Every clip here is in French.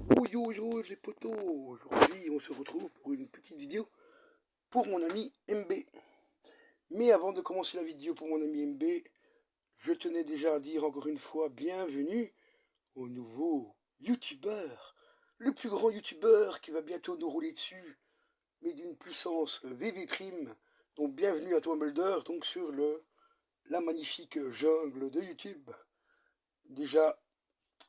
Oh yo yo les potos, aujourd'hui on se retrouve pour une petite vidéo pour mon ami MB. Mais avant de commencer la vidéo pour mon ami MB, je tenais déjà à dire encore une fois bienvenue au nouveau youtubeur, le plus grand youtubeur qui va bientôt nous rouler dessus, mais d'une puissance VV prime. Donc bienvenue à toi Mulder, donc sur la magnifique jungle de YouTube. Déjà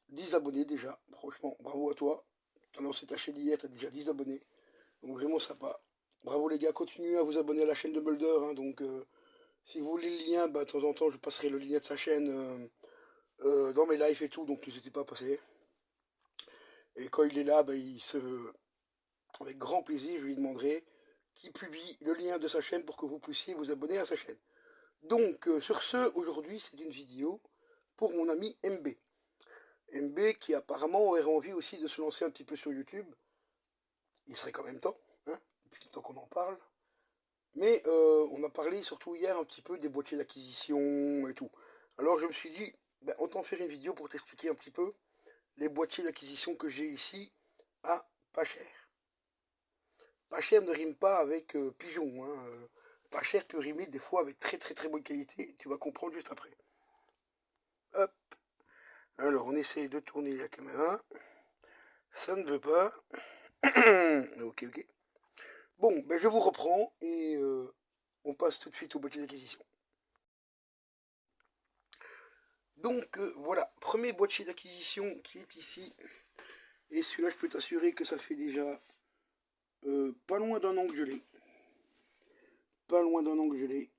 10 abonnés déjà, franchement bravo à toi. T'as lancé ta chaîne hier, t'as déjà 10 abonnés. Donc vraiment sympa. Bravo les gars, continuez à vous abonner à la chaîne de Mulder. Hein, donc si vous voulez le lien, bah, de temps en temps je passerai le lien de sa chaîne dans mes lives et tout. Donc n'hésitez pas à passer. Et quand il est là, bah, avec grand plaisir, je lui demanderai qu'il publie le lien de sa chaîne pour que vous puissiez vous abonner à sa chaîne. Donc sur ce, aujourd'hui c'est une vidéo pour mon ami MB. MB qui apparemment aurait envie aussi de se lancer un petit peu sur YouTube. Il serait quand même temps, hein, depuis le temps qu'on en parle. Mais on a parlé surtout hier un petit peu des boîtiers d'acquisition et tout. Alors je me suis dit, ben, autant faire une vidéo pour t'expliquer un petit peu les boîtiers d'acquisition que j'ai ici à pas cher. Pas cher ne rime pas avec pigeon. Hein. Pas cher peut rimer des fois avec très très très bonne qualité. Tu vas comprendre juste après. Hop. Alors on essaye de tourner la caméra. Ça ne veut pas. Ok, ok. Bon, ben je vous reprends et on passe tout de suite au boîtier d'acquisition. Donc voilà, premier boîtier d'acquisition qui est ici. Et celui-là, je peux t'assurer que ça fait déjà pas loin d'un an que je l'ai. Pas loin d'un an que je l'ai.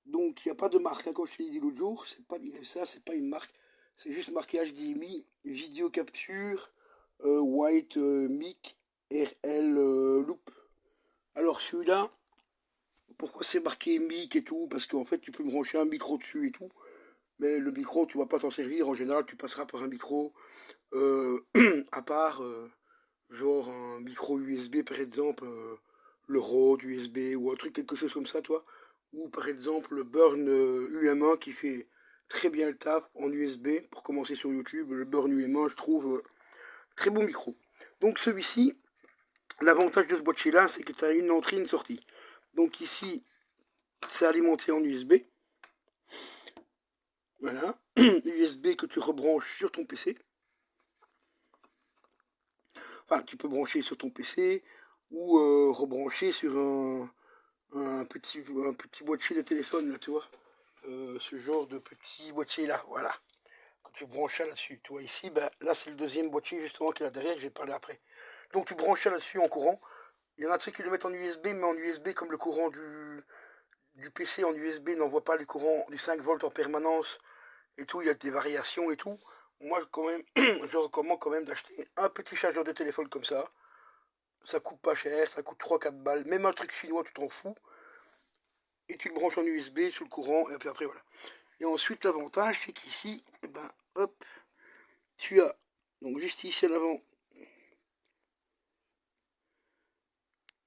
Donc il n'y a pas de marque, hein, comme je t'ai dit l'autre jour. C'est pas ça, c'est pas une marque. C'est juste marqué HDMI, vidéo capture, white mic, RL loop. Alors celui-là, pourquoi c'est marqué mic et tout? Parce qu'en fait, tu peux brancher un micro dessus et tout. Mais le micro, tu vas pas t'en servir. En général, tu passeras par un micro à part, genre un micro USB par exemple, le Rode USB ou un truc, quelque chose comme ça, toi. Ou par exemple le Burn UM1 qui fait très bien le taf en USB pour commencer sur YouTube. Le Burn UM1, je trouve très bon micro. Donc celui-ci, l'avantage de ce boîtier là, c'est que tu as une entrée, une sortie. Donc ici, c'est alimenté en USB. Voilà, USB que tu rebranches sur ton PC. Enfin, tu peux brancher sur ton PC ou rebrancher sur un petit boîtier de téléphone, là, tu vois. Ce genre de petit boîtier là, voilà. Quand tu branches ça là-dessus, tu vois ici, ben, là c'est le deuxième boîtier justement qui est là derrière, je vais te parler après. Donc tu branches ça là-dessus en courant. Il y en a ceux qui le mettent en USB, mais en USB comme le courant du PC en USB n'envoie pas le courant du 5 volts en permanence et tout, il y a des variations et tout. Moi quand même, je recommande quand même d'acheter un petit chargeur de téléphone comme ça. Ça coûte pas cher, ça coûte 3-4 balles. Même un truc chinois, tu t'en fous. Et tu le branches en USB sous le courant, et puis après voilà. Et ensuite, l'avantage, c'est qu'ici, eh ben, hop, tu as, donc juste ici à l'avant,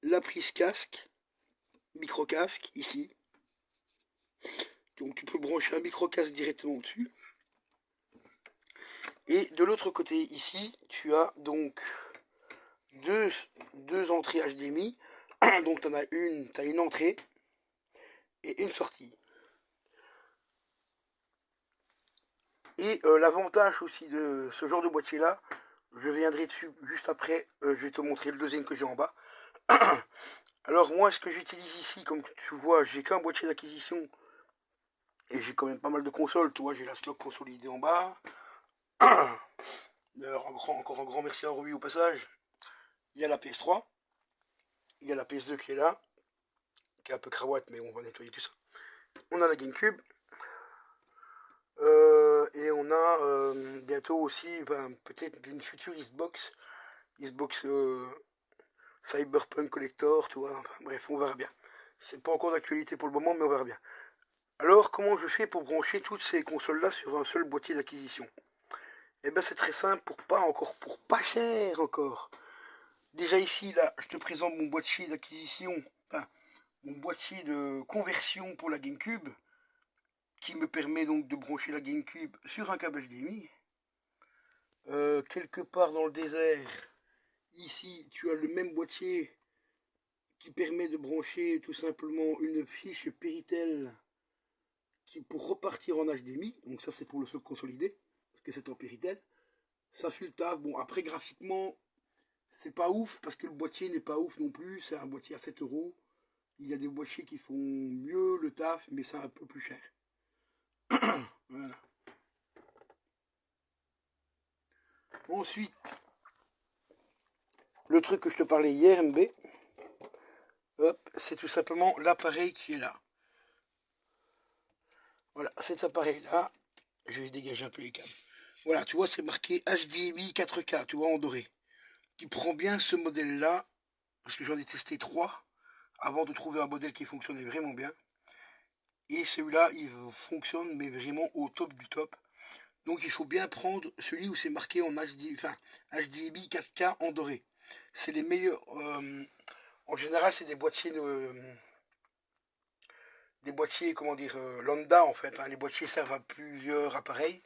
la prise casque, micro-casque, ici. Donc tu peux brancher un micro-casque directement dessus. Et de l'autre côté, ici, tu as donc deux entrées HDMI. Donc tu as une entrée et une sortie. Et l'avantage aussi de ce genre de boîtier là, je viendrai dessus juste après, je vais te montrer le deuxième que j'ai en bas. Alors moi ce que j'utilise ici, comme tu vois, j'ai qu'un boîtier d'acquisition et j'ai quand même pas mal de consoles, tu vois, j'ai la Slog consolidée en bas. D'ailleurs encore un grand merci à Ruby au passage. Il y a la PS3, il y a la PS2 qui est là, qui est un peu cravate mais on va nettoyer tout ça. On a la GameCube. Et on a bientôt aussi, ben, peut-être une future Xbox Cyberpunk Collector, tu vois, enfin bref, on verra bien. C'est pas encore d'actualité pour le moment, mais on verra bien. Alors, comment je fais pour brancher toutes ces consoles-là sur un seul boîtier d'acquisition? Eh ben c'est très simple, pour pas cher encore. Déjà ici, là, je te présente mon boîtier d'acquisition, enfin, mon boîtier de conversion pour la GameCube, qui me permet donc de brancher la GameCube sur un câble HDMI. quelque part dans le désert. Ici, tu as le même boîtier qui permet de brancher tout simplement une fiche Péritel qui pour repartir en HDMI. Donc ça, c'est pour le solde consolidé, parce que c'est en Péritel. Ça fait le taf. Bon, après, graphiquement, c'est pas ouf, parce que le boîtier n'est pas ouf non plus. C'est un boîtier à 7 euros. Il y a des boîtiers qui font mieux le taf, mais c'est un peu plus cher. Voilà. Ensuite, le truc que je te parlais hier, MB, c'est tout simplement l'appareil qui est là. Voilà, cet appareil-là, je vais dégager un peu les câbles. Voilà, tu vois, c'est marqué HDMI 4K, tu vois, en doré. Tu prends bien ce modèle-là, parce que j'en ai testé 3, avant de trouver un modèle qui fonctionnait vraiment bien. Et celui-là, il fonctionne, mais vraiment au top du top. Donc il faut bien prendre celui où c'est marqué en HDMI 4K en doré. C'est les meilleurs. En général, c'est des boîtiers, comment dire, lambda en fait. Hein. Les boîtiers servent à plusieurs appareils.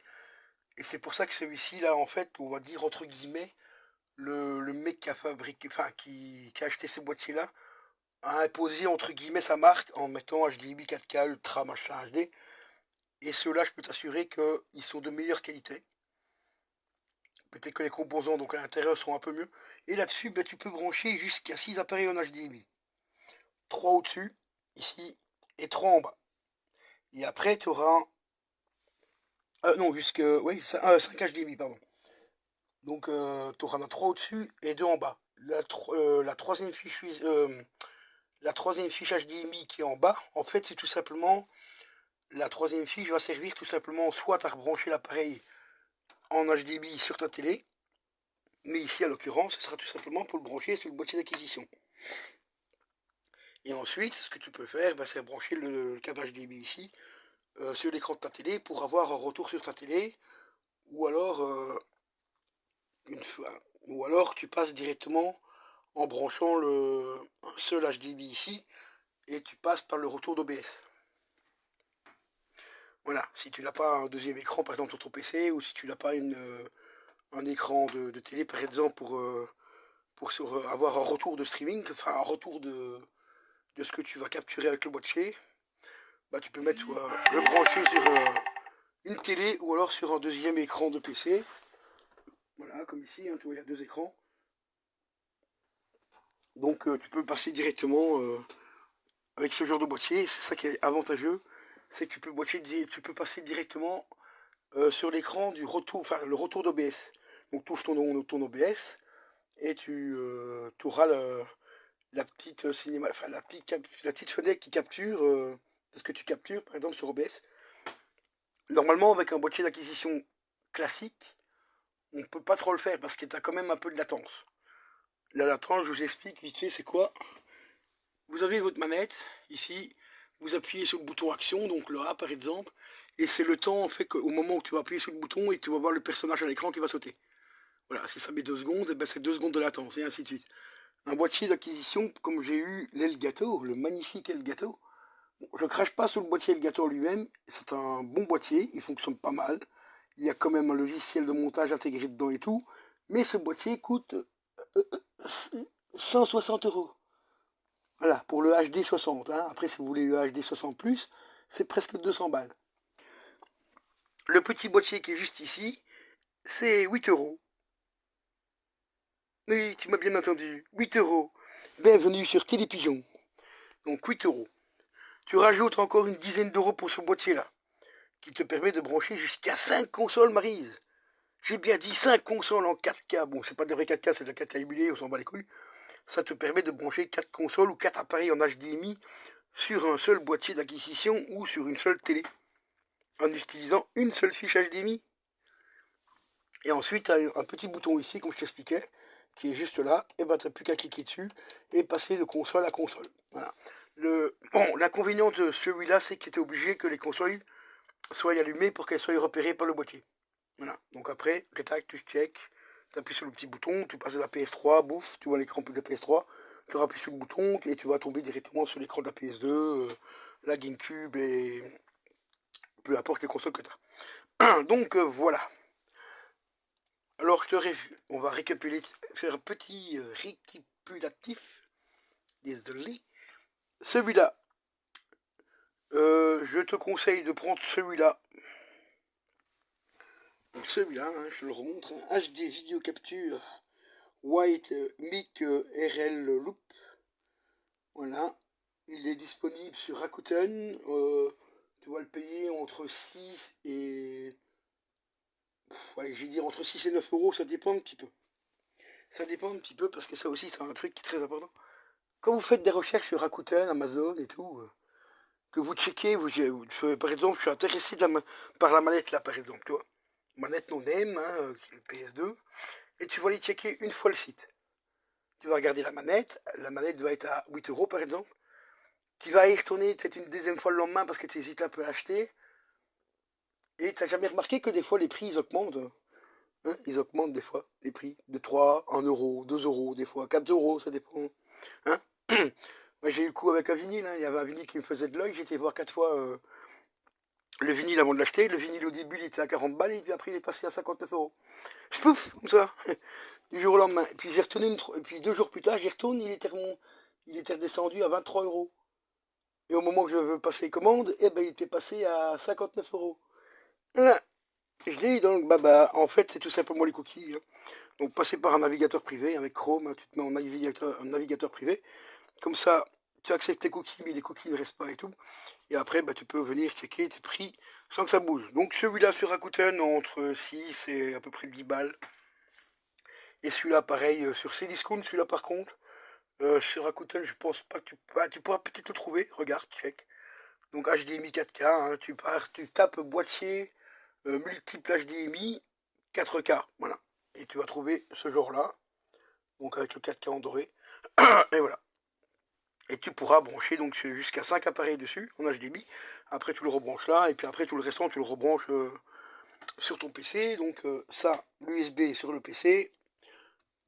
Et c'est pour ça que celui-ci, là, en fait, on va dire entre guillemets, le mec qui a fabriqué, enfin, qui a acheté ces boîtiers-là, a imposé entre guillemets sa marque en mettant HDMI 4K, Ultra, machin HD. Et ceux-là, je peux t'assurer qu'ils sont de meilleure qualité. Peut-être que les composants donc à l'intérieur sont un peu mieux. Et là-dessus, ben, tu peux brancher jusqu'à 6 appareils en HDMI. 3 au-dessus, ici, et 3 en bas. Et après, tu auras... non, jusqu'à... Oui, 5 HDMI, pardon. Donc, tu auras 3 au-dessus et 2 en bas. La troisième fiche... la troisième fiche HDMI qui est en bas, en fait, c'est tout simplement... La troisième fiche va servir tout simplement soit à rebrancher l'appareil en HDMI sur ta télé, mais ici, à l'occurrence, ce sera tout simplement pour le brancher sur le boîtier d'acquisition. Et ensuite, ce que tu peux faire, bah, c'est brancher le câble HDMI ici, sur l'écran de ta télé, pour avoir un retour sur ta télé, ou alors, ou alors tu passes directement en branchant un seul HDMI ici, et tu passes par le retour d'OBS. Voilà, si tu n'as pas un deuxième écran, par exemple, sur ton PC, ou si tu n'as pas un écran de télé, par exemple, pour avoir un retour de streaming, enfin un retour de ce que tu vas capturer avec le boîtier, bah, tu peux mettre le brancher sur une télé ou alors sur un deuxième écran de PC. Voilà, comme ici, hein, tu vois, il y a 2 écrans. Donc tu peux passer directement avec ce genre de boîtier. C'est ça qui est avantageux, c'est que tu peux passer directement sur l'écran du retour, enfin le retour d'OBS. Donc tu ouvres ton OBS et tu auras la petite cinéma, enfin la petite fenêtre qui capture ce que tu captures, par exemple sur OBS. Normalement, avec un boîtier d'acquisition classique, on ne peut pas trop le faire parce que tu as quand même un peu de latence. La latence, je vous explique vite fait, c'est quoi? Vous avez votre manette, ici, vous appuyez sur le bouton action, donc le A par exemple, et c'est le temps en fait qu'au moment où tu vas appuyer sur le bouton et tu vas voir le personnage à l'écran qui va sauter. Voilà, si ça met 2 secondes, et ben c'est 2 secondes de latence, et ainsi de suite. Un boîtier d'acquisition, comme j'ai eu l'Elgato, le magnifique Elgato, bon, je crache pas sur le boîtier Elgato lui-même, c'est un bon boîtier, il fonctionne pas mal, il y a quand même un logiciel de montage intégré dedans et tout, mais ce boîtier coûte 160 euros. Voilà, pour le HD 60. Hein. Après, si vous voulez le HD 60 plus, c'est presque 200 balles. Le petit boîtier qui est juste ici, c'est 8 euros. Oui, tu m'as bien entendu. 8 euros. Bienvenue sur Télépigeon. Donc 8 euros. Tu rajoutes encore une dizaine d'euros pour ce boîtier-là, qui te permet de brancher jusqu'à 5 consoles Maryse. J'ai bien dit 5 consoles en 4K. Bon, c'est pas des vrais 4K, c'est de la 4K émulée, on s'en bat les couilles. Ça te permet de brancher 4 consoles ou 4 appareils en HDMI sur un seul boîtier d'acquisition ou sur une seule télé, en utilisant une seule fiche HDMI. Et ensuite, tu as un petit bouton ici, comme je t'expliquais, qui est juste là, et ben tu n'as plus qu'à cliquer dessus et passer de console à console. Voilà. L'inconvénient de celui-là, c'est qu'il était obligé que les consoles soient allumées pour qu'elles soient repérées par le boîtier. Voilà. Donc après, tu check, tu appuies sur le petit bouton, tu passes de la PS3, bouffe, tu vois l'écran de la PS3, tu appuies sur le bouton et tu vas tomber directement sur l'écran de la PS2, la GameCube et peu importe les consoles que tu as. Donc voilà. Alors on va faire un petit récapitulatif. Désolé. Celui-là, je te conseille de prendre celui-là. Donc celui-là, hein, je te le remontre, hein, HD Video Capture White Mic RL Loop. Voilà, il est disponible sur Rakuten. Tu vas le payer entre 6 et... Ouais, je vais dire entre 6 et 9 euros, ça dépend un petit peu. Ça dépend un petit peu parce que ça aussi c'est un truc qui est très important. Quand vous faites des recherches sur Rakuten, Amazon et tout, que vous checkez, par exemple, je suis intéressé par la manette là, par exemple, tu vois. Manette non name, hein, qui est le PS2, et tu vas aller checker une fois le site. Tu vas regarder la manette va être à 8 euros par exemple. Tu vas y retourner peut-être une deuxième fois le lendemain parce que tu hésites un peu à acheter. Et tu n'as jamais remarqué que des fois les prix ils augmentent, hein, ils augmentent des fois les prix de 3, 1 euro, 2 euros, des fois 4 euros, ça dépend. Hein. Moi j'ai eu le coup avec un vinyle, hein. Il y avait un vinyle qui me faisait de l'œil, j'ai été voir 4 fois le vinyle avant de l'acheter. Le vinyle au début il était à 40 balles et puis après il est passé à 59 euros. Pouf, comme ça, du jour au lendemain. Et puis j'ai retourné et puis 2 jours plus tard j'y retourne, il était redescendu à 23 euros. Et au moment que je veux passer commande, eh ben il était passé à 59 euros. Là, je dis donc en fait c'est tout simplement les cookies. Hein. Donc passer par un navigateur privé avec Chrome, hein, tu te mets en navigateur privé. Comme ça, tu acceptes tes cookies, mais les cookies ne restent pas et tout. Et après, tu peux venir checker tes prix sans que ça bouge. Donc celui-là sur Rakuten, entre 6 et à peu près 10 balles. Et celui-là, pareil, sur Cdiscount, celui-là par contre, sur Rakuten, je pense pas que tu pourras peut-être le trouver. Regarde, check. Donc HDMI 4K, hein, tu tapes boîtier multiple HDMI 4K, voilà. Et tu vas trouver ce genre-là, donc avec le 4K en doré. Et voilà. Et tu pourras brancher donc jusqu'à 5 appareils dessus en HDMI. Après tu le rebranches là, et puis après tout le restant tu le rebranches sur ton PC. Donc ça, l'USB sur le PC.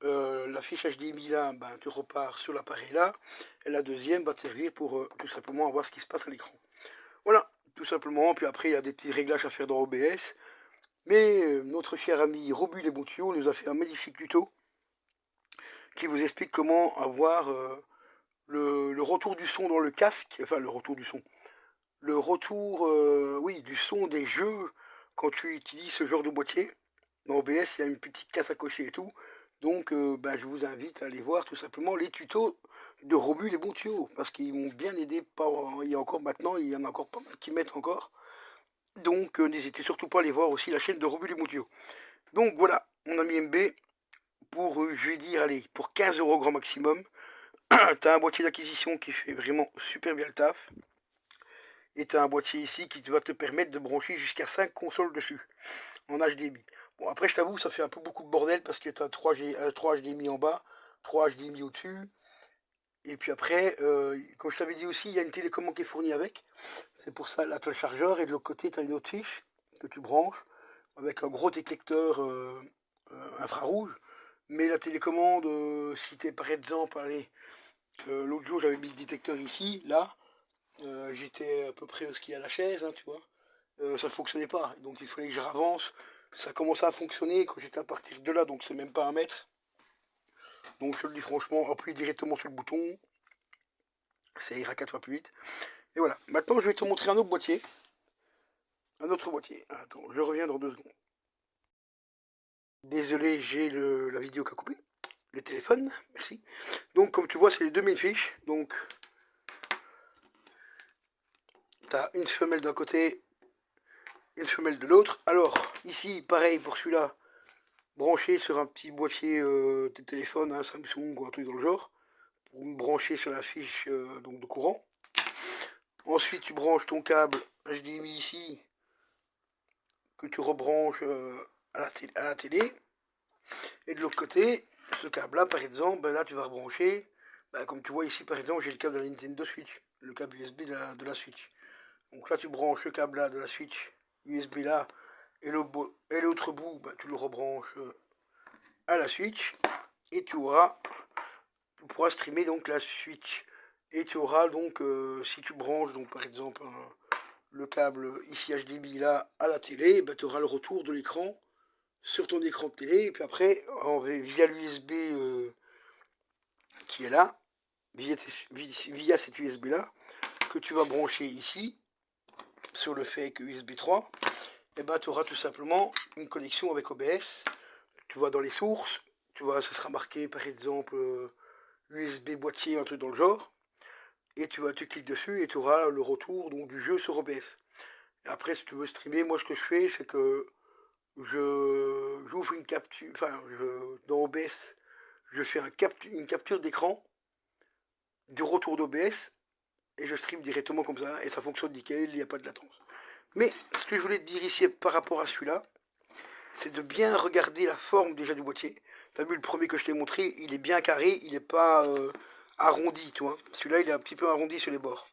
La fiche HDMI là, tu repars sur l'appareil là. Et la deuxième va te servir pour tout simplement voir ce qui se passe à l'écran. Voilà, tout simplement. Puis après il y a des petits réglages à faire dans OBS. Mais notre cher ami Robu les Boutio nous a fait un magnifique tuto qui vous explique comment avoir le retour du son dans le casque, enfin le retour du son, le retour oui, du son des jeux quand tu utilises ce genre de boîtier. Dans OBS, il y a une petite casse à cocher et tout. Donc je vous invite à aller voir tout simplement les tutos de Robu les bons tuyaux, parce qu'ils m'ont bien aidé. Il y a encore maintenant, il y en a encore pas mal qui mettent encore. Donc n'hésitez surtout pas à aller voir aussi la chaîne de Robu les bons tuyaux. Donc voilà, mon ami MB, pour, je vais dire, allez, pour 15 euros grand maximum, t'as un boîtier d'acquisition qui fait vraiment super bien le taf. Et t'as un boîtier ici qui va te permettre de brancher jusqu'à 5 consoles dessus, en HDMI. Bon, après, je t'avoue, ça fait un peu beaucoup de bordel parce que t'as 3 HDMI en bas, 3 HDMI au-dessus. Et puis après, comme je t'avais dit aussi, il y a une télécommande qui est fournie avec. C'est pour ça, là, t'as le chargeur et de l'autre côté, t'as une autre fiche que tu branches avec un gros détecteur infrarouge. Mais la télécommande, si t'es par exemple, allez, l'autre jour j'avais mis le détecteur ici, là, j'étais à peu près au ski à la chaise, hein, tu vois, ça ne fonctionnait pas, donc il fallait que je ravance, ça commençait à fonctionner quand j'étais à partir de là, donc c'est même pas 1 mètre, donc je te le dis franchement, appuie directement sur le bouton, ça ira 4 fois plus vite, et voilà. Maintenant je vais te montrer un autre boîtier, attends, je reviens dans 2 secondes. Désolé, j'ai la vidéo qui a coupé. Le téléphone, merci. Donc comme tu vois, c'est les 2000 fiches. Donc tu as une femelle d'un côté, une femelle de l'autre. Alors ici, pareil pour celui-là, branché sur un petit boîtier de téléphone, un Samsung ou un truc dans le genre, pour me brancher sur la fiche donc de courant. Ensuite, tu branches ton câble HDMI ici, que tu rebranches à la télé. Et de l'autre côté, ce câble-là, par exemple, là, tu vas rebrancher. Comme tu vois ici, par exemple, j'ai le câble de la Nintendo Switch, le câble USB de la Switch. Donc là, tu branches le câble là de la Switch USB là, et l'autre bout, tu le rebranches à la Switch, et tu pourras streamer donc la Switch. Et tu auras donc, si tu branches donc par exemple le câble ici HDMI là à la télé, tu auras le retour de l'écran sur ton écran de télé, et puis après, via l'USB qui est là, via cet USB là, que tu vas brancher ici, sur le fake USB 3, et ben tu auras tout simplement une connexion avec OBS. Tu vois dans les sources, tu vois, ça sera marqué par exemple USB boîtier, un truc dans le genre, et tu cliques dessus et tu auras le retour donc, du jeu sur OBS. Et après, si tu veux streamer, moi ce que je fais, c'est que j'ouvre une capture, dans OBS, je fais une capture d'écran du retour d'OBS et je stream directement comme ça et ça fonctionne nickel, il n'y a pas de latence. Mais ce que je voulais te dire ici par rapport à celui-là, c'est de bien regarder la forme déjà du boîtier. Tu as vu le premier que je t'ai montré, il est bien carré, il n'est pas arrondi, tu vois. Celui-là, il est un petit peu arrondi sur les bords.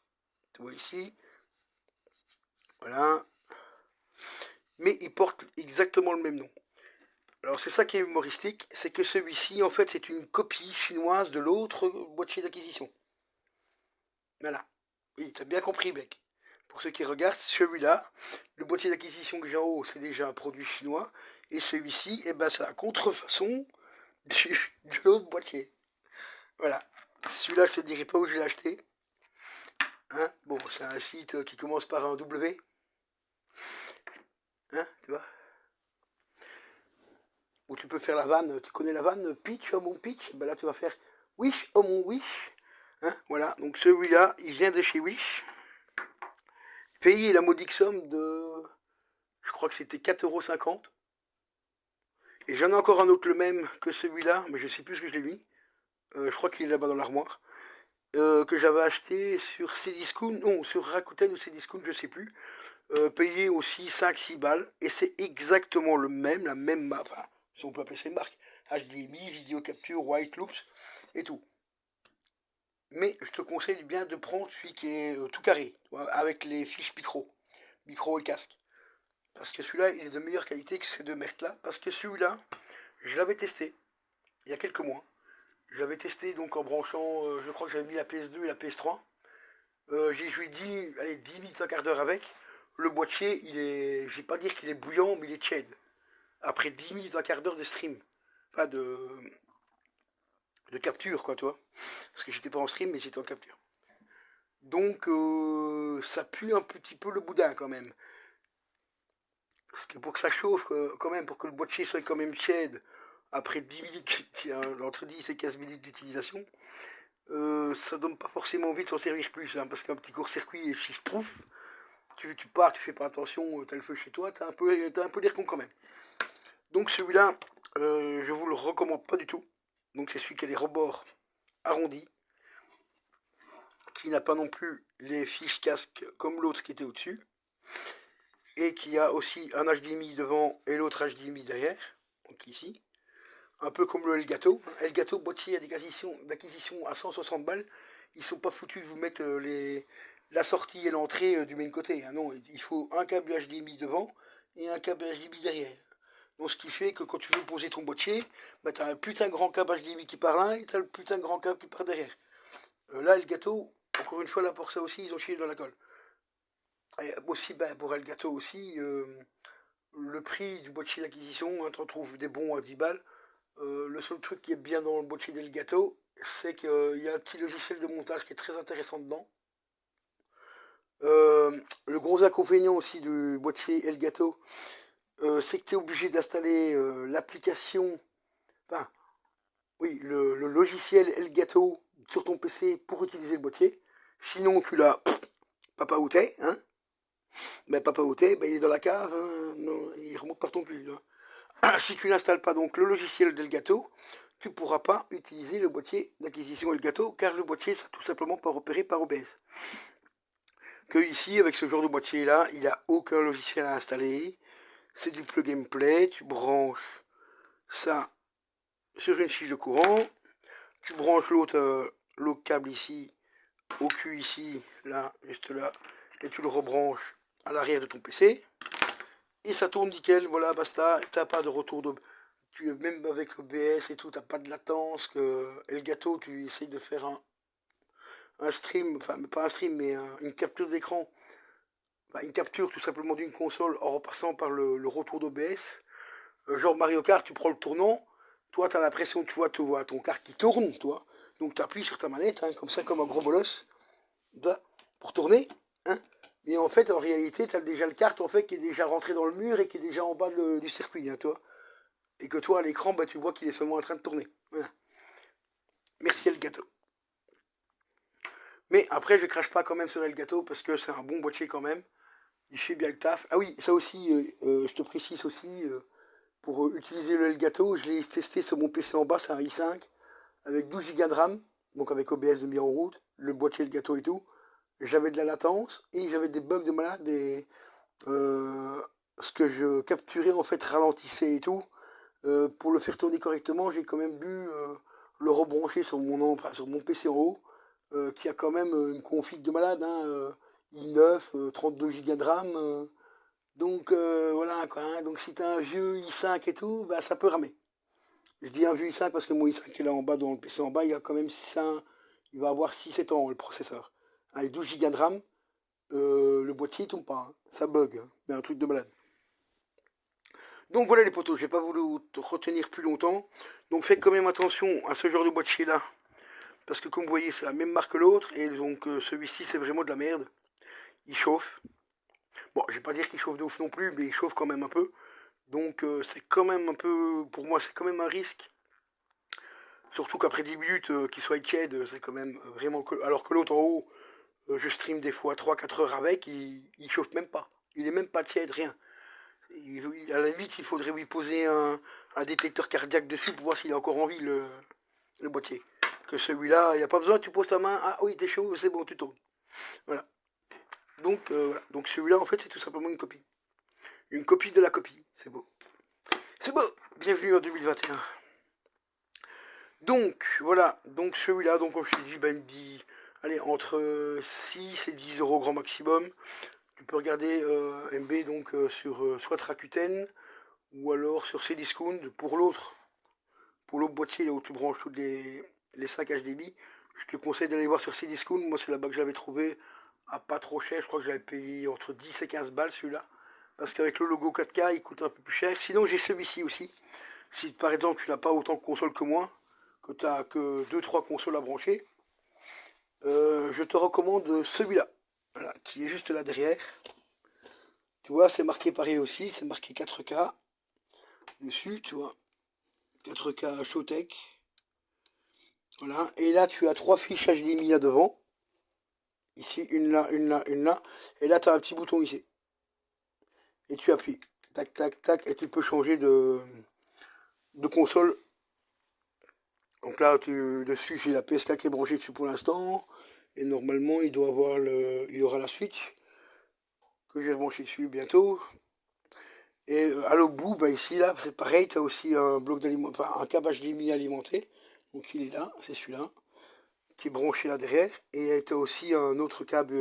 Tu vois ici, voilà. Mais il porte exactement le même nom. Alors c'est ça qui est humoristique, c'est que celui-ci, en fait, c'est une copie chinoise de l'autre boîtier d'acquisition. Voilà. Oui, t'as bien compris, mec. Pour ceux qui regardent, celui-là, le boîtier d'acquisition que j'ai en haut, c'est déjà un produit chinois. Et celui-ci, eh ben, c'est la contrefaçon de l'autre boîtier. Voilà. Celui-là, je te dirai pas où je l'ai acheté. Hein, bon, c'est un site qui commence par un W. Hein, tu vois. Où tu peux faire la vanne. Tu connais la vanne pitch, oh mon pitch. Ben là, tu vas faire wish, oh mon wish. Hein, voilà. Donc celui-là, il vient de chez Wish. Payer la modique somme de, je crois que c'était 4,50 €. Et j'en ai encore un autre le même que celui-là, mais je sais plus ce que je l'ai mis. Je crois qu'il est là-bas dans l'armoire. Que j'avais acheté sur Cdiscount, non, sur Rakuten ou Cdiscount, je sais plus. Payé aussi 5-6 balles. Et c'est exactement le même, la même marque. Enfin, si on peut appeler ça une marque. HDMI, vidéo capture, white loops et tout. Mais je te conseille bien de prendre celui qui est tout carré, avec les fiches micro et casque. Parce que celui-là, il est de meilleure qualité que ces deux merdes-là. Parce que celui-là, je l'avais testé il y a quelques mois. Je l'avais testé donc en branchant, je crois que j'avais mis la PS2 et la PS3. J'ai joué 10 minutes, un quart d'heure avec. Le boîtier, je vais pas dire qu'il est bouillant, mais il est tiède. Après 10 minutes, un quart d'heure de stream. Enfin, de capture, quoi, toi. Parce que j'étais pas en stream, mais j'étais en capture. Donc, ça pue un petit peu le boudin, quand même. Parce que pour que ça chauffe, quand même, pour que le boîtier soit quand même tiède, après 10 minutes, entre 10 et 15 minutes d'utilisation, ça donne pas forcément envie de s'en servir plus, hein, parce qu'un petit court-circuit et chiffre-prouf, tu pars, tu fais pas attention, t'as le feu chez toi, t'as un peu l'air con quand même. Donc celui-là, je vous le recommande pas du tout. Donc c'est celui qui a les rebords arrondis, qui n'a pas non plus les fiches casque comme l'autre qui était au-dessus, et qui a aussi un HDMI devant et l'autre HDMI derrière, donc ici. Un peu comme le Elgato. Elgato boîtier d'acquisition à 160 balles. Ils sont pas foutus de vous mettre la sortie et l'entrée du main côté. Hein, non, il faut un câble HDMI devant et un câble HDMI derrière. Donc ce qui fait que quand tu veux poser ton boîtier, bah, tu as un putain de grand câble HDMI qui part là et tu as le putain de grand câble qui part derrière. Là, Elgato, encore une fois, là pour ça aussi, ils ont chié dans la colle. Et aussi, bah, pour Elgato aussi, le prix du boîtier d'acquisition, hein, tu retrouves des bons à 10 balles. Le seul truc qui est bien dans le boîtier d'Elgato, c'est qu'il y a un petit logiciel de montage qui est très intéressant dedans. Le gros inconvénient aussi du boîtier Elgato, c'est que tu es obligé d'installer l'application, enfin, oui, le logiciel Elgato sur ton PC pour utiliser le boîtier. Sinon, tu l'as, papa où t'es, hein? Ben, papa où t'es, ben, il est dans la cave, hein, non, il remonte par ton cul. Hein. Si tu n'installes pas donc le logiciel d'Elgato, tu ne pourras pas utiliser le boîtier d'acquisition Elgato car le boîtier sera tout simplement pas repéré par OBS. Que ici, avec ce genre de boîtier là, il n'y a aucun logiciel à installer. C'est du plug and play, tu branches ça sur une fiche de courant, tu branches l'autre câble ici, au cul ici, là, juste là, et tu le rebranches à l'arrière de ton PC. Et ça tourne nickel, voilà, basta, t'as pas de retour de... Même avec OBS et tout, t'as pas de latence, que Elgato, tu essayes de faire un stream, enfin pas un stream, mais une capture d'écran, enfin, une capture tout simplement d'une console en repassant par le retour d'OBS. Genre Mario Kart, tu prends le tournant, toi tu as l'impression, tu vois ton kart qui tourne, toi. Donc tu appuies sur ta manette, hein, comme ça, comme un gros bolos, pour tourner. Hein. Mais en fait, en réalité, tu as déjà le kart en fait, qui est déjà rentré dans le mur et qui est déjà en bas du circuit, hein, toi. Et que toi, à l'écran, bah, tu vois qu'il est seulement en train de tourner. Voilà. Merci Elgato. Mais après, je crache pas quand même sur Elgato parce que c'est un bon boîtier quand même. Il fait bien le taf. Ah oui, ça aussi, je te précise aussi, pour utiliser le Elgato, je l'ai testé sur mon PC en bas, c'est un i5, avec 12 Go de RAM, donc avec OBS de mis en route, le boîtier Elgato et tout. J'avais de la latence et j'avais des bugs de malade et ce que je capturais en fait ralentissait et tout. Pour le faire tourner correctement, j'ai quand même dû le rebrancher sur mon PC en haut, qui a quand même une config de malade, hein, i9, 32 Go de RAM. Donc voilà quoi, hein. Donc si tu as un vieux i5 et tout, bah, ça peut ramer. Je dis un vieux i5 parce que mon i5 est là en bas, dans le PC en bas, il a quand même il va avoir 6-7 ans le processeur. Avec 12 Go de RAM, le boîtier il tombe pas, hein. Ça bug, hein. Mais un truc de malade. Donc voilà les potos, j'ai pas voulu te retenir plus longtemps. Donc faites quand même attention à ce genre de boîtier là. Parce que comme vous voyez, c'est la même marque que l'autre. Et donc celui-ci, c'est vraiment de la merde. Il chauffe. Bon, je vais pas dire qu'il chauffe de ouf non plus, mais il chauffe quand même un peu. Donc c'est quand même un peu, pour moi, c'est quand même un risque. Surtout qu'après 10 minutes, qu'il soit tiède, c'est quand même vraiment... Alors que l'autre en haut, je stream des fois 3-4 heures avec, il chauffe même pas. Il est même pas tiède, rien. À la limite, il faudrait lui poser un détecteur cardiaque dessus pour voir s'il a encore en vie le boîtier. Que celui-là, il n'y a pas besoin, tu poses ta main, ah oui, t'es chaud, c'est bon, tu tournes. Voilà. Donc, voilà. Donc celui-là, en fait, c'est tout simplement une copie. Une copie de la copie. C'est beau. C'est beau. Bienvenue en 2021. Donc, voilà. Donc celui-là, donc comme je t'ai dit, ben, il dit, allez, entre 6 et 10 euros grand maximum. Tu peux regarder MB donc sur soit Rakuten ou alors sur Cdiscount pour l'autre boîtier là où tu branches tous les 5 HDMI. Je te conseille d'aller voir sur Cdiscount. Moi, c'est là-bas que je l'avais trouvé à pas trop cher. Je crois que j'avais payé entre 10 et 15 balles celui-là. Parce qu'avec le logo 4K, il coûte un peu plus cher. Sinon, j'ai celui-ci aussi. Si par exemple, tu n'as pas autant de consoles que moi, que tu n'as que 2-3 consoles à brancher, je te recommande celui-là. Voilà, qui est juste là derrière. Tu vois, c'est marqué pareil aussi. C'est marqué 4K dessus, tu vois. 4K Showtech. Voilà. Et là, tu as 3 fiches HDMI là devant. Ici, une là, une là, une là. Et là, tu as un petit bouton ici. Et tu appuies. Tac, tac, tac. Et tu peux changer de console. Donc là, dessus, j'ai la PS4 qui est branchée dessus pour l'instant. Et normalement, il y aura la Switch que je vais brancher dessus bientôt. Et à l'autre bout, bah ici, là, c'est pareil. Tu as aussi un bloc un câble HDMI alimenté. Donc il est là, c'est celui-là, qui est branché là derrière. Et tu as aussi un autre câble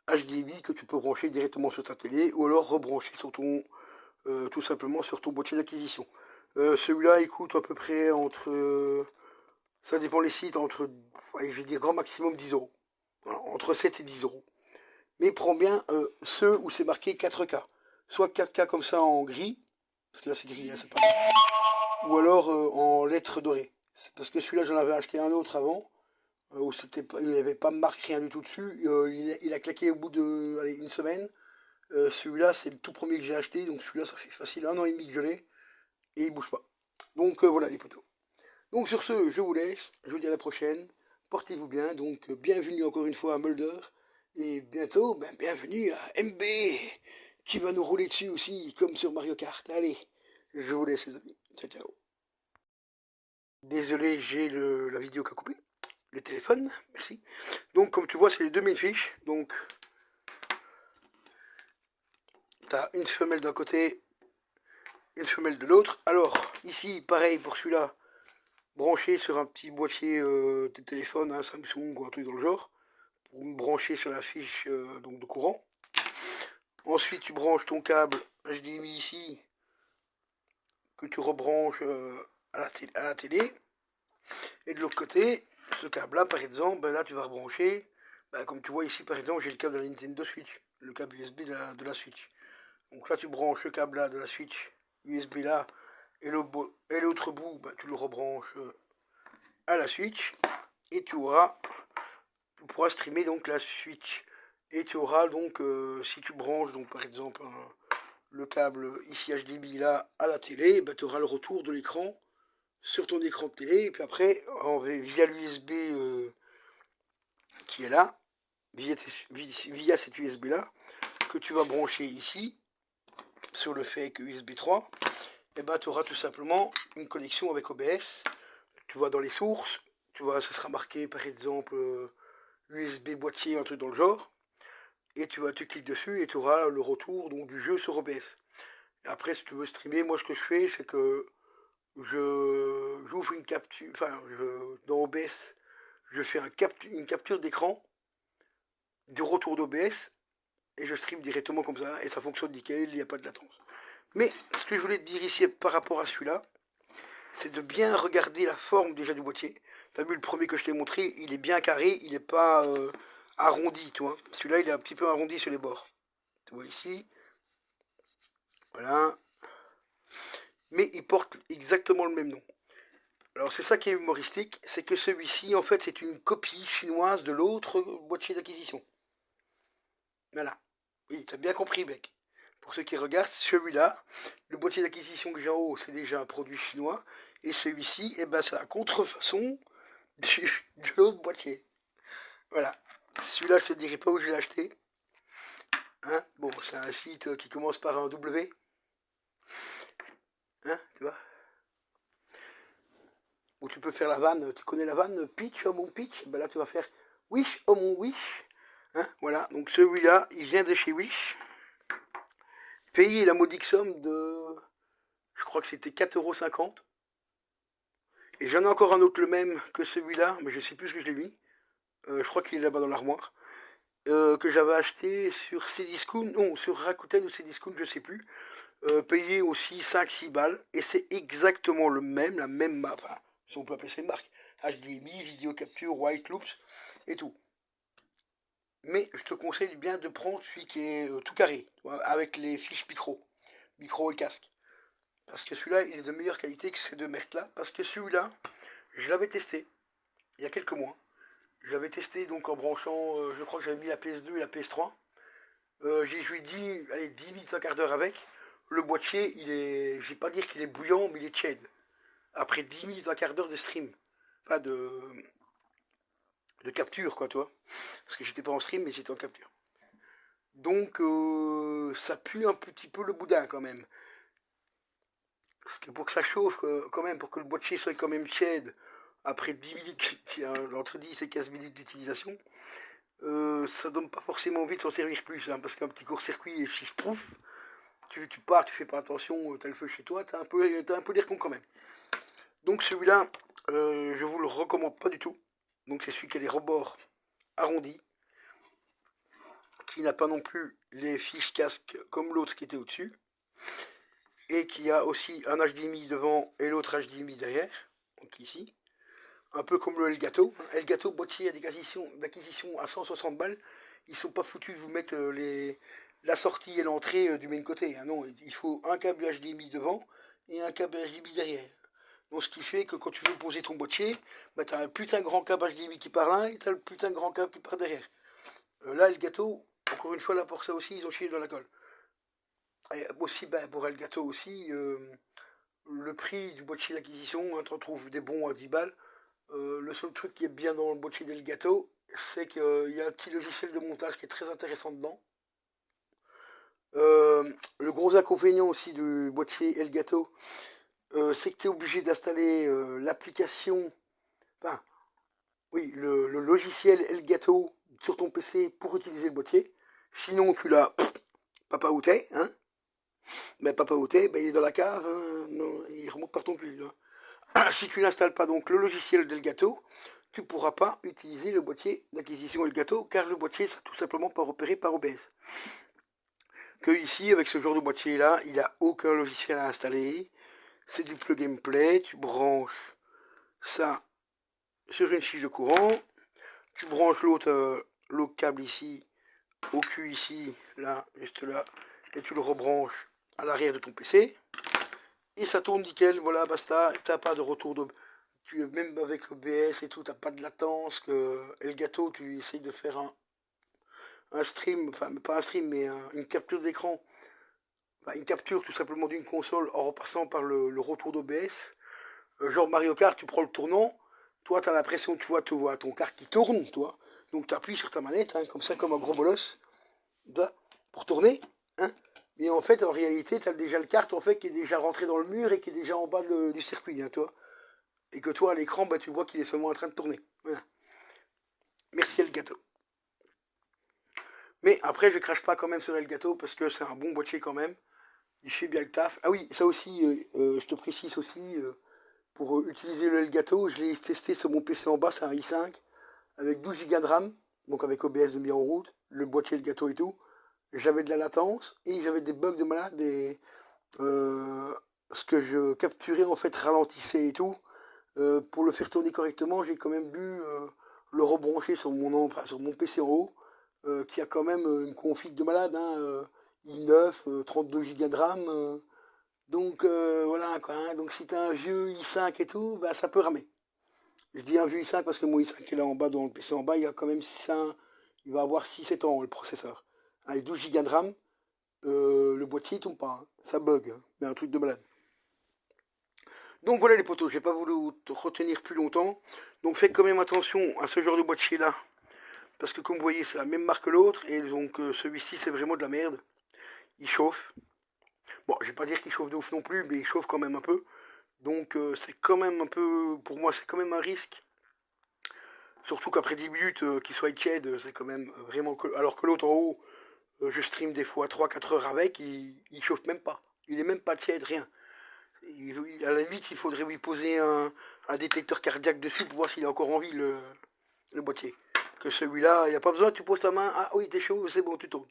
HDMI que tu peux brancher directement sur ta télé ou alors rebrancher sur ton, tout simplement sur ton boîtier d'acquisition. Celui-là, il coûte à peu près ça dépend les sites, je vais dire grand maximum 10 euros. Voilà, entre 7 et 10 euros. Mais prends bien ceux où c'est marqué 4K. Soit 4K comme ça en gris, parce que là c'est gris, hein, c'est pas gris. Ou alors en lettres dorées. C'est parce que celui-là, j'en avais acheté un autre avant, où il n'y avait pas de marque, rien du tout dessus. Il a claqué au bout de une semaine. Celui-là, c'est le tout premier que j'ai acheté, donc celui-là, ça fait facile 1 an et demi que je l'ai, et il bouge pas. Donc voilà les potos. Donc sur ce, je vous laisse, je vous dis à la prochaine, portez-vous bien, donc bienvenue encore une fois à Mulder, et bientôt, bienvenue à MB, qui va nous rouler dessus aussi, comme sur Mario Kart. Allez, je vous laisse les amis, ciao ciao. Désolé, j'ai la vidéo qui a coupé, le téléphone, merci. Donc comme tu vois, c'est les 2000 fiches, donc tu as une femelle d'un côté, une femelle de l'autre. Alors, ici, pareil pour celui-là, branché sur un petit boîtier de téléphone, un Samsung ou un truc dans le genre, pour me brancher sur la fiche donc de courant. Ensuite, tu branches ton câble HDMI ici, que tu rebranches à la télé. Et de l'autre côté, ce câble-là, par exemple, là, tu vas rebrancher, comme tu vois ici, par exemple, j'ai le câble de la Nintendo Switch, le câble USB de la Switch. Donc là, tu branches le câble là de la Switch USB là, et l'autre bout, bah, tu le rebranches à la Switch, et tu pourras streamer donc la Switch. Et tu auras donc, si tu branches donc par exemple le câble ici HDMI là à la télé, bah, tu auras le retour de l'écran sur ton écran de télé, et puis après via l'USB qui est là, via cet USB là, que tu vas brancher ici, sur le fait que USB 3, et ben tu auras tout simplement une connexion avec OBS. Tu vois dans les sources, tu vois, ça sera marqué par exemple USB boîtier, un truc dans le genre, et tu cliques dessus et tu auras le retour donc, du jeu sur OBS. Et après, si tu veux streamer, moi ce que je fais, c'est que j'ouvre une capture, dans OBS, je fais une capture d'écran du retour d'OBS et je stream directement comme ça et ça fonctionne nickel, il n'y a pas de latence. Mais ce que je voulais te dire ici par rapport à celui-là, c'est de bien regarder la forme déjà du boîtier. Tu as vu le premier que je t'ai montré, il est bien carré, il n'est pas arrondi, tu vois. Celui-là, il est un petit peu arrondi sur les bords. Tu vois ici, voilà. Mais il porte exactement le même nom. Alors c'est ça qui est humoristique, c'est que celui-ci, en fait, c'est une copie chinoise de l'autre boîtier d'acquisition. Voilà. Oui, t'as bien compris, mec. Pour ceux qui regardent, celui-là, le boîtier d'acquisition que j'ai en haut, c'est déjà un produit chinois. Et celui-ci, eh ben, c'est la contrefaçon de l'autre boîtier. Voilà. Celui-là, je te dirai pas où je l'ai acheté. Hein, bon, c'est un site qui commence par un W. Hein, tu vois. Où tu peux faire la vanne. Tu connais la vanne pitch, oh mon pitch. Ben là, tu vas faire wish, oh mon wish. Hein, voilà. Donc celui-là, il vient de chez Wish. Payer la modique somme de, je crois que c'était 4,50 €. Et j'en ai encore un autre le même que celui-là, mais je sais plus ce que je l'ai mis. Je crois qu'il est là-bas dans l'armoire. Que j'avais acheté sur Cdiscount, non, sur Rakuten ou Cdiscount, je sais plus. Payé aussi 5-6 balles. Et c'est exactement le même, la même map. Enfin, si on peut appeler ça une marque. HDMI, vidéo capture, white loops et tout. Mais je te conseille bien de prendre celui qui est tout carré, avec les fiches micro et casque. Parce que celui-là, il est de meilleure qualité que ces deux merdes-là. Parce que celui-là, je l'avais testé il y a quelques mois. Je l'avais testé donc en branchant, je crois que j'avais mis la PS2 et la PS3. J'ai joué 10 minutes, un quart d'heure avec. Le boîtier, il est, je vais pas dire qu'il est bouillant, mais il est tiède. Après 10 minutes, un quart d'heure de stream. Enfin, de capture, quoi, toi. Parce que j'étais pas en stream, mais j'étais en capture. Donc, ça pue un petit peu le boudin, quand même. Parce que pour que ça chauffe, quand même, pour que le boîtier soit quand même tiède, après 10 minutes, entre 10 et 15 minutes d'utilisation, ça donne pas forcément envie de s'en servir plus, hein, parce qu'un petit court-circuit et si je prouve, tu pars, tu fais pas attention, t'as le feu chez toi, t'as un peu l'air con quand même. Donc celui-là, je vous le recommande pas du tout. Donc c'est celui qui a les rebords arrondis, qui n'a pas non plus les fiches casque comme l'autre qui était au-dessus, et qui a aussi un HDMI devant et l'autre HDMI derrière, donc ici. Un peu comme le Elgato. Elgato, boîtier d'acquisition à 160 balles. Ils sont pas foutus de vous mettre la sortie et l'entrée du main côté. Hein, non, il faut un câble HDMI devant et un câble HDMI derrière. Donc ce qui fait que quand tu veux poser ton boîtier, bah, tu as un putain de grand câble HDMI qui part là et tu as le putain de grand câble qui part derrière. Là, Elgato, encore une fois, là pour ça aussi, ils ont chié dans la colle. Et aussi, bah, pour Elgato aussi, le prix du boîtier d'acquisition, hein, tu retrouves des bons à 10 balles. Le seul truc qui est bien dans le boîtier d'Elgato, c'est qu'il y a un petit logiciel de montage qui est très intéressant dedans. Le gros inconvénient aussi du boîtier Elgato, c'est que tu es obligé d'installer l'application, enfin, oui, le logiciel Elgato sur ton PC pour utiliser le boîtier. Sinon, tu l'as, papa où t'es, hein. Mais papa où t'es, ben, il est dans la cave, hein, non, il remonte par ton cul. Hein. Si tu n'installes pas donc le logiciel d'Elgato, tu ne pourras pas utiliser le boîtier d'acquisition Elgato car le boîtier sera tout simplement pas repéré par OBS. Que ici, avec ce genre de boîtier là, il n'y a aucun logiciel à installer. C'est du plug and play, tu branches ça sur une fiche de courant, tu branches l'autre câble ici, au cul ici, là, juste là, et tu le rebranches à l'arrière de ton PC. et ça tourne nickel, voilà, basta, t'as pas de retour de... Même avec OBS et tout, t'as pas de latence, que Elgato, tu essayes de faire un stream, enfin pas un stream, mais une capture d'écran, enfin, une capture tout simplement d'une console en repassant par le retour d'OBS. Genre Mario Kart, tu prends le tournant, toi t'as l'impression, tu vois ton kart qui tourne, toi, donc tu appuies sur ta manette, hein, comme ça, comme un gros bolos, pour tourner, hein. Mais en fait, en réalité, tu as déjà le kart en fait, qui est déjà rentré dans le mur et qui est déjà en bas du circuit, hein, toi. Et que toi, à l'écran, bah, tu vois qu'il est seulement en train de tourner. Voilà. Merci Elgato. Mais après, je crache pas quand même sur Elgato parce que c'est un bon boîtier quand même. Il fait bien le taf. Ah oui, ça aussi, je te précise aussi, pour utiliser le Elgato, je l'ai testé sur mon PC en bas, c'est un i5 avec 12 Go de RAM, donc avec OBS de mis en route, le boîtier Elgato et tout. J'avais de la latence et j'avais des bugs de malade, ce que je capturais en fait ralentissait et tout. Pour le faire tourner correctement, j'ai quand même dû le rebrancher sur sur mon PC en haut, qui a quand même une config de malade, hein, i9, 32 Go de RAM. Donc voilà quoi, hein. Donc si t'as un vieux i5 et tout, bah ça peut ramer. Je dis un vieux i5 parce que mon i5 est là en bas, dans le PC en bas, il a quand même il va avoir 6-7 ans le processeur. Avec 12 Go de RAM, le boîtier il tombe pas, hein. Ça bug, hein. Mais un truc de malade. Donc voilà les potos, j'ai pas voulu te retenir plus longtemps. Donc faites quand même attention à ce genre de boîtier là. Parce que comme vous voyez, c'est la même marque que l'autre. Et donc celui-ci, c'est vraiment de la merde. Il chauffe. Bon, je vais pas dire qu'il chauffe de ouf non plus, mais il chauffe quand même un peu. Donc c'est quand même un peu, pour moi, c'est quand même un risque. Surtout qu'après 10 minutes, qu'il soit tiède, c'est quand même vraiment... Alors que l'autre en haut, je stream des fois 3-4 heures avec, il chauffe même pas. Il est même pas tiède, rien. À la limite, il faudrait lui poser un détecteur cardiaque dessus pour voir s'il a encore envie le boîtier. Que celui-là, il n'y a pas besoin, tu poses ta main, ah oui, t'es chaud, c'est bon, tu tournes.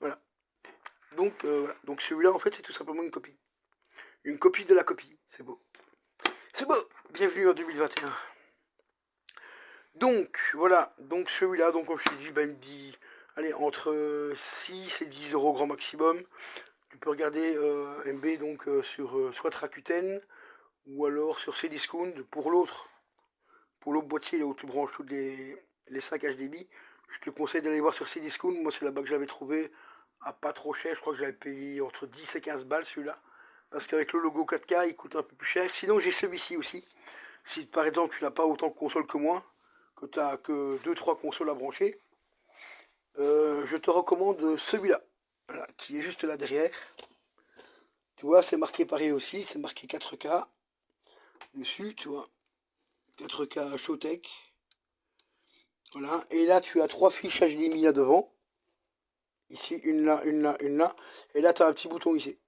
Voilà. Donc, voilà. Donc celui-là, en fait, c'est tout simplement une copie. Une copie de la copie. C'est beau. C'est beau. Bienvenue en 2021. Donc, voilà. Donc celui-là, donc comme je t'ai dit, ben, il me dit, allez, entre 6 et 10 euros grand maximum. Tu peux regarder MB donc sur soit Rakuten ou alors sur Cdiscount pour l'autre boîtier là où tu branches tous les 5 HDMI. Je te conseille d'aller voir sur Cdiscount. Moi, c'est là-bas que je l'avais trouvé à pas trop cher. Je crois que j'avais payé entre 10 et 15 balles celui-là. Parce qu'avec le logo 4K, il coûte un peu plus cher. Sinon, j'ai celui-ci aussi. Si par exemple, tu n'as pas autant de consoles que moi, que tu n'as que 2-3 consoles à brancher, je te recommande celui-là. Voilà, qui est juste là derrière. Tu vois, c'est marqué pareil aussi. C'est marqué 4K dessus, tu vois. 4K Showtech. Voilà. Et là, tu as 3 fiches HDMI là devant. Ici, une là, une là, une là. Et là, tu as un petit bouton ici.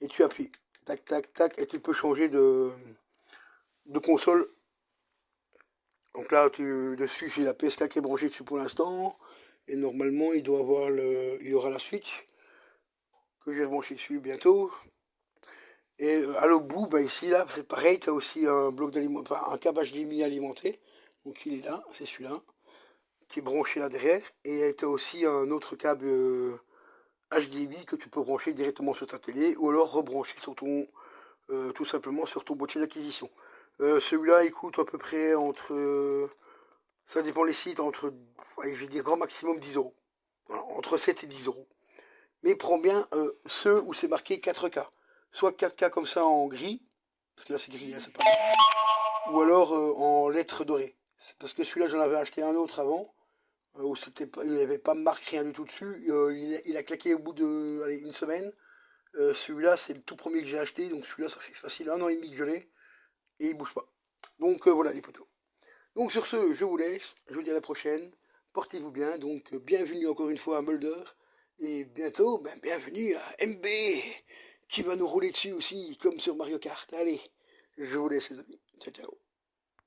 Et tu appuies. Tac, tac, tac. Et tu peux changer de console. Donc là, dessus, j'ai la PS4 qui est branchée dessus pour l'instant. Et normalement, il y aura la Switch que j'ai branché dessus bientôt. Et à l'autre bout, bah ici, là, c'est pareil. Tu as aussi un bloc un câble HDMI alimenté. Donc il est là, c'est celui-là, qui est branché là derrière. Et tu as aussi un autre câble HDMI que tu peux brancher directement sur ta télé ou alors rebrancher sur ton, tout simplement sur ton boîtier d'acquisition. Celui-là, il coûte à peu près ça dépend les sites, je vais dire grand maximum 10 euros. Voilà, entre 7 et 10 euros. Mais prends bien ceux où c'est marqué 4K. Soit 4K comme ça en gris, parce que là c'est gris, hein, c'est pas... Ou alors en lettres dorées. C'est parce que celui-là, j'en avais acheté un autre avant, où il n'y avait pas de marque, rien du tout dessus. Il a claqué au bout de une semaine. Celui-là, c'est le tout premier que j'ai acheté, donc celui-là, ça fait facile 1 an et demi que je l'ai, et il bouge pas. Donc voilà les potos. Donc sur ce, je vous laisse, je vous dis à la prochaine, portez-vous bien, donc bienvenue encore une fois à Mulder, et bientôt, ben, bienvenue à MB, qui va nous rouler dessus aussi, comme sur Mario Kart. Allez, je vous laisse les amis, ciao ciao.